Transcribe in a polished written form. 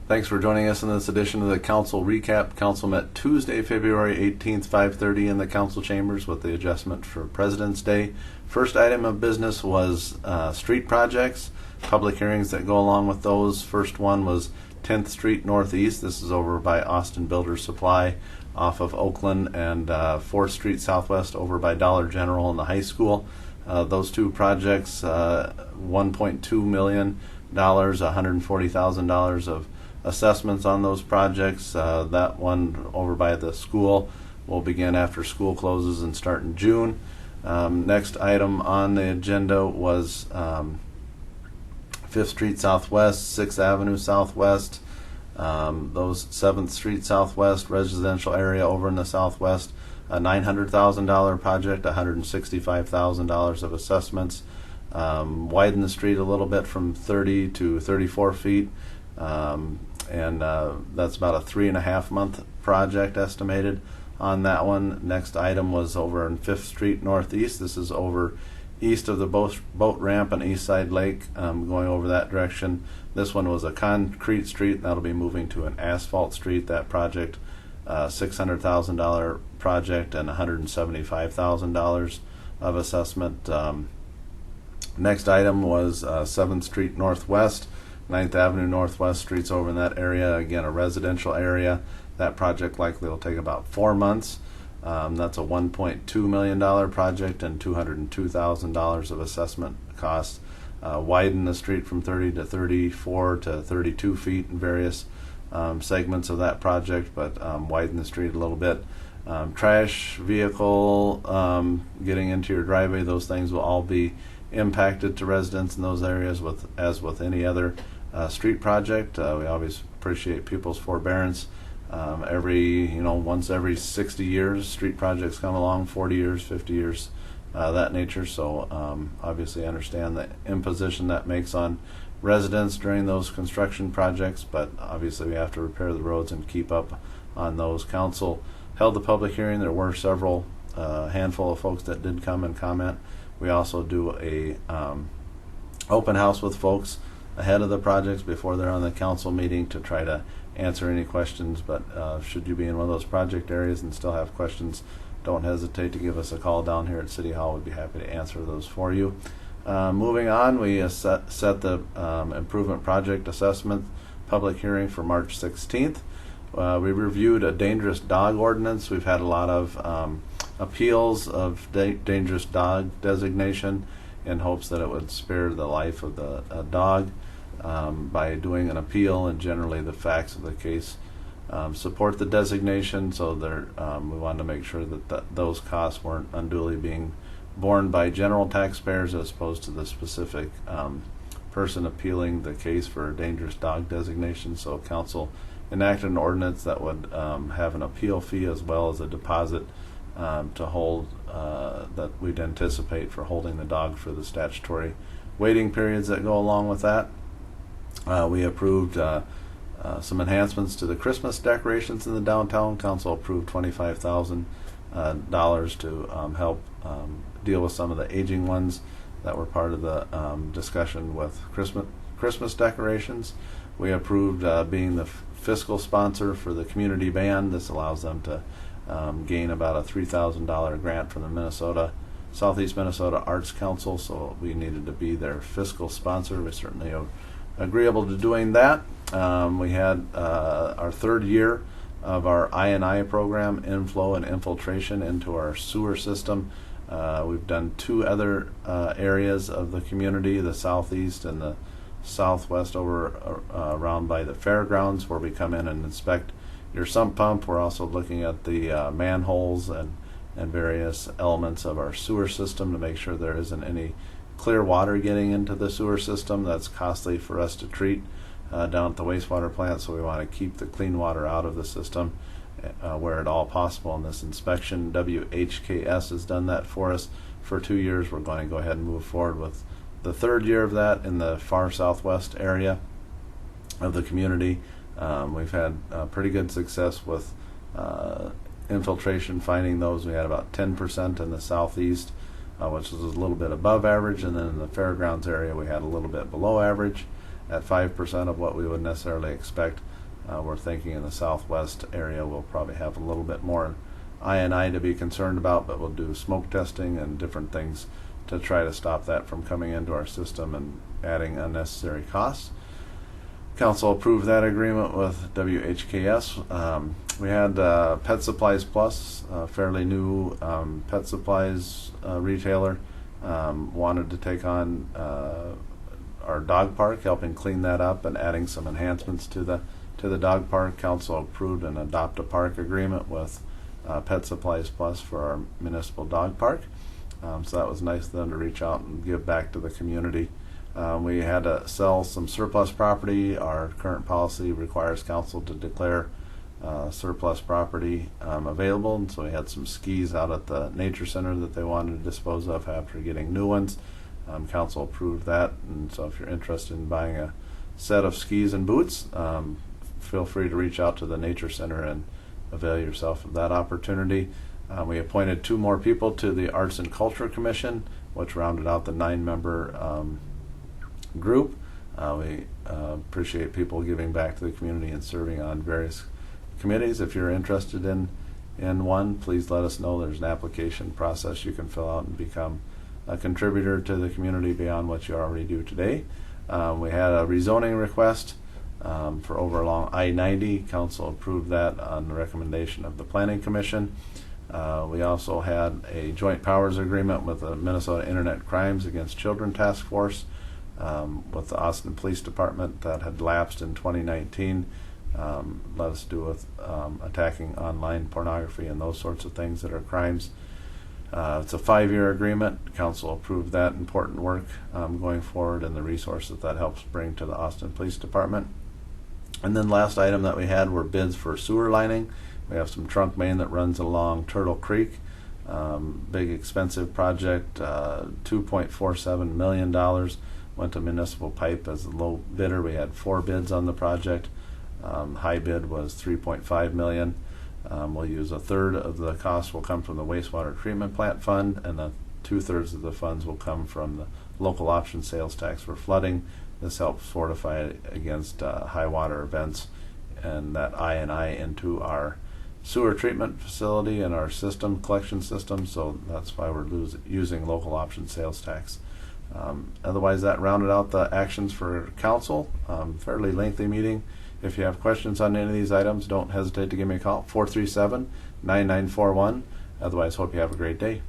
Thanks for joining us in this edition of the Council Recap. Council met Tuesday, February 18th, 5:30 in the Council Chambers with the adjustment for President's Day. First item of business was street projects, public hearings that go along with those. First one was 10th Street Northeast. This is over by Austin Builder Supply off of Oakland, and 4th Street Southwest over by Dollar General and the high school. Those two projects, $1.2 million, $140,000 of assessments on those projects. That one over by the school will begin after school closes and start in June. Next item on the agenda was 5th Street Southwest, 6th Avenue Southwest, those 7th Street Southwest residential area over in the southwest, a $900,000 project, $165,000 of assessments. Widen the street a little bit from 30 to 34 feet. And that's about a 3.5 month project estimated on that one. Next item was over in 5th Street Northeast. This is over east of the boat ramp and East Side Lake, going over that direction. This one was a concrete street. That'll be moving to an asphalt street. That project, $600,000 project and $175,000 of assessment. Next item was 7th Street Northwest. 9th Avenue Northwest streets over in that area, again a residential area. That project likely will take about 4 months. That's a $1.2 million project and $202,000 of assessment costs. Widen the street from 30 to 34 to 32 feet in various segments of that project, but widen the street a little bit. Trash vehicle getting into your driveway, those things will all be impacted to residents in those areas as with any other street project. We always appreciate people's forbearance. Once every 60 years, street projects come along, 40 years, 50 years, that nature. So obviously understand the imposition that makes on residents during those construction projects, but obviously we have to repair the roads and keep up on those. Council held the public hearing. There were several handful of folks that did come and comment. We also do a open house with folks ahead of the projects before they're on the council meeting to try to answer any questions. But should you be in one of those project areas and still have questions, don't hesitate to give us a call down here at City Hall. We'd be happy to answer those for you. Moving on, we set the improvement project assessment public hearing for March 16th. We reviewed a dangerous dog ordinance. We've had a lot of appeals of dangerous dog designation in hopes that it would spare the life of the dog by doing an appeal, and generally the facts of the case support the designation. So we wanted to make sure that those costs weren't unduly being borne by general taxpayers as opposed to the specific person appealing the case for a dangerous dog designation. So council enacted an ordinance that would have an appeal fee as well as a deposit to hold that we'd anticipate for holding the dog for the statutory waiting periods that go along with that. We approved some enhancements to the Christmas decorations in the downtown. Council approved $25,000 to help deal with some of the aging ones that were part of the discussion with Christmas decorations. We approved being the fiscal sponsor for the community band. This allows them to gain about a $3,000 grant from the Southeast Minnesota Arts Council, so we needed to be their fiscal sponsor. We certainly are agreeable to doing that. We had our third year of our I&I program, inflow and infiltration into our sewer system. We've done 2 other areas of the community, the southeast and the southwest over around by the fairgrounds, where we come in and inspect your sump pump. We're also looking at the manholes and various elements of our sewer system to make sure there isn't any clear water getting into the sewer system. That's costly for us to treat down at the wastewater plant, so we want to keep the clean water out of the system where at all possible. In this inspection, WHKS has done that for us for 2 years. We're going to go ahead and move forward with the third year of that in the far southwest area of the community. We've had pretty good success with infiltration, finding those. We had about 10% in the southeast, which is a little bit above average, and then in the fairgrounds area we had a little bit below average at 5% of what we would necessarily expect. We're thinking in the southwest area we'll probably have a little bit more I&I to be concerned about, but we'll do smoke testing and different things to try to stop that from coming into our system and adding unnecessary costs. Council approved that agreement with WHKS. We had Pet Supplies Plus, a fairly new pet supplies retailer, wanted to take on our dog park, helping clean that up and adding some enhancements to the dog park. Council approved an adopt a park agreement with Pet Supplies Plus for our municipal dog park. So that was nice of them to reach out and give back to the community. We had to sell some surplus property. Our current policy requires council to declare surplus property available, and so we had some skis out at the nature center that they wanted to dispose of after getting new ones. Council approved that, and so if you're interested in buying a set of skis and boots, feel free to reach out to the nature center and avail yourself of that opportunity. We appointed 2 more people to the Arts and Culture Commission, which rounded out the 9-member group. We appreciate people giving back to the community and serving on various committees. If you're interested in one, please let us know. There's an application process you can fill out and become a contributor to the community beyond what you already do today. We had a rezoning request for over along I-90. Council approved that on the recommendation of the Planning Commission. We also had a joint powers agreement with the Minnesota Internet Crimes Against Children Task Force with the Austin Police Department that had lapsed in 2019. Let us do with attacking online pornography and those sorts of things that are crimes. It's a 5-year agreement. Council approved that important work going forward and the resources that helps bring to the Austin Police Department. And then last item that we had were bids for sewer lining. We have some trunk main that runs along Turtle Creek. Big expensive project, $2.47 million. Went to Municipal Pipe as the low bidder. We had 4 bids on the project. High bid was $3.5 million. We'll use 1/3 of the cost will come from the wastewater treatment plant fund, and 2/3 of the funds will come from the local option sales tax for flooding. This helps fortify against high water events and that I&I into our sewer treatment facility and our system, collection system, so that's why we're using local option sales tax. Otherwise, that rounded out the actions for council. Fairly lengthy meeting. If you have questions on any of these items, don't hesitate to give me a call, 437-9941. Otherwise, hope you have a great day.